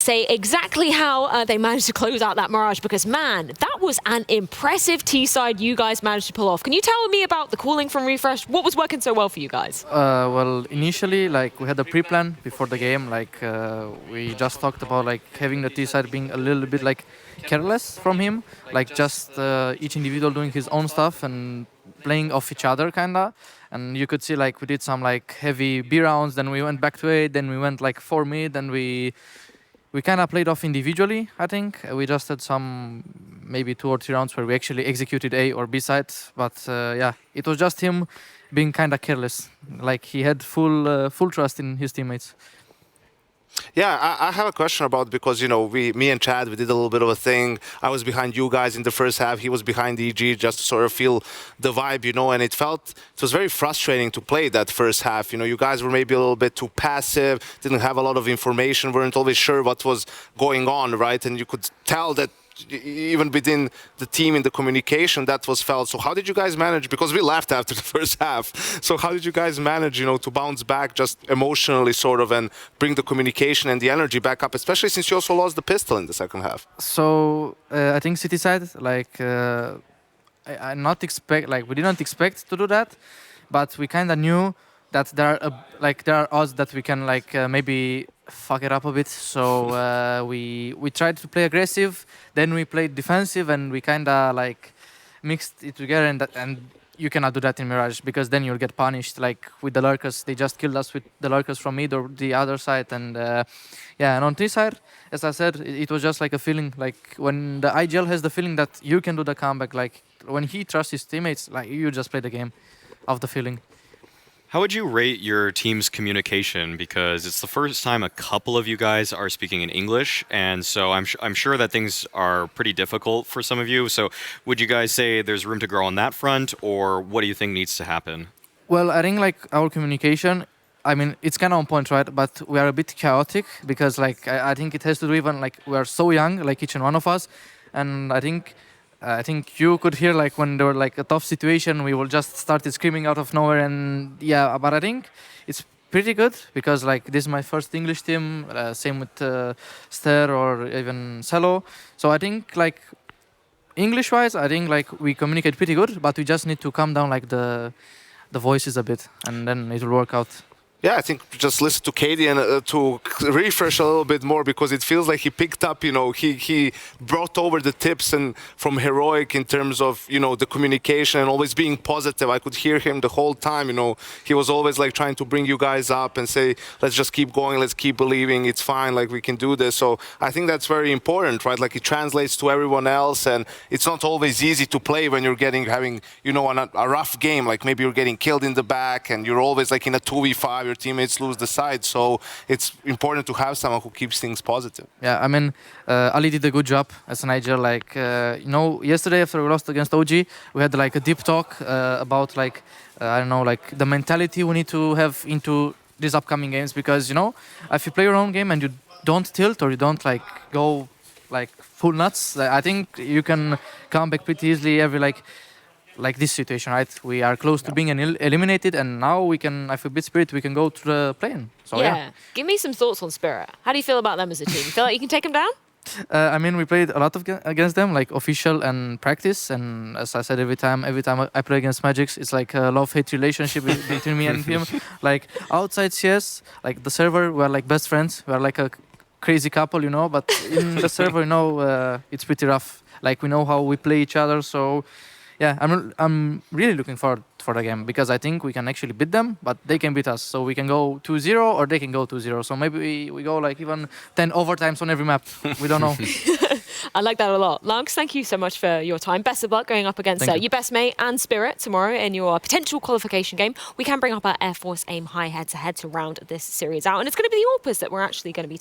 say exactly how they managed to close out that Mirage, because man, that was an impressive T-side you guys managed to pull off. Can you tell me about the cooling from Refresh? What was working so well for you guys? Well, initially, like we had a pre-plan before the game. Like we just talked about like having the T side being a little bit like careless from him, like just each individual doing his own stuff and playing off each other, kinda. And you could see like we did some like heavy B rounds, then we went back to A, then we went like 4 mid, and we kind of played off individually, I think. We just had some, maybe 2 or 3 rounds where we actually executed A or B side. But yeah, it was just him being kind of careless. Like he had full trust in his teammates. Yeah, I have a question about, because, you know, me and Chad, we did a little bit of a thing. I was behind you guys in the first half. He was behind EG, just to sort of feel the vibe, you know, and it was very frustrating to play that first half. You know, you guys were maybe a little bit too passive, didn't have a lot of information, weren't always sure what was going on, right? And you could tell that even within the team in the communication that was felt. So how did you guys manage, because we left after the first half, so how did you guys manage, you know, to bounce back just emotionally sort of and bring the communication and the energy back up, especially since you also lost the pistol in the second half? So I think City side, like I not expect, like we didn't expect to do that, but we kind of knew that there are odds that we can like maybe fuck it up a bit. So we tried to play aggressive, then we played defensive, and we kind of like mixed it together. And you cannot do that in Mirage, because then you'll get punished. Like with the lurkers, they just killed us with the lurkers from mid or the other side. And yeah, and on this side, as I said, it was just like a feeling. Like when the IGL has the feeling that you can do the comeback, like when he trusts his teammates, like you just play the game of the feeling. How would you rate your team's communication? Because it's the first time a couple of you guys are speaking in English, and so I'm sure that things are pretty difficult for some of you. So would you guys say there's room to grow on that front, or what do you think needs to happen? Well, I think like our communication, I mean, it's kind of on point, right? But we are a bit chaotic, because like I think it has to do even like we are so young, like each and one of us, and I think you could hear like when there were like a tough situation, we will just started screaming out of nowhere. And yeah, but I think it's pretty good, because like this is my first English team, same with Ster or even Cello. So I think like English-wise, I think like we communicate pretty good, but we just need to calm down like the voices a bit, and then it will work out. Yeah, I think just listen to Katie and to refresh a little bit more, because it feels like he picked up, you know, he brought over the tips and from Heroic in terms of, you know, the communication and always being positive. I could hear him the whole time, you know, he was always like trying to bring you guys up and say, let's just keep going, let's keep believing, it's fine, like we can do this. So I think that's very important, right? Like it translates to everyone else, and it's not always easy to play when you're having, you know, a rough game, like maybe you're getting killed in the back and you're always like in a 2v5, your teammates lose the side, so it's important to have someone who keeps things positive. Yeah, I mean, Ali did a good job as an IGL. Like, you know, yesterday after we lost against OG, we had like a deep talk about like, I don't know, like the mentality we need to have into these upcoming games, because, you know, if you play your own game and you don't tilt or you don't like go like full nuts, I think you can come back pretty easily every like this situation, right? We are close to being eliminated, and now we can, if we beat Spirit, we can go to the play-in. So yeah. Give me some thoughts on Spirit. How do you feel about them as a team? You feel like you can take them down? I mean, we played a lot against them, like official and practice. And as I said, every time I play against Magix, it's like a love-hate relationship between me and him. Like outside CS, like the server, we're like best friends. We're like a crazy couple, you know. But in the server, you know, it's pretty rough. Like we know how we play each other, so. Yeah, I'm really looking forward for the game, because I think we can actually beat them, but they can beat us. So we can go 2-0 or they can go 2-0. So maybe we go like even 10 overtimes on every map. We don't know. I like that a lot. lauNX, thank you so much for your time. Best of luck going up against your best mate and Spirit tomorrow in your potential qualification game. We can bring up our Air Force Aim High head-to-head to round this series out. And it's going to be the Orpus that we're actually going to be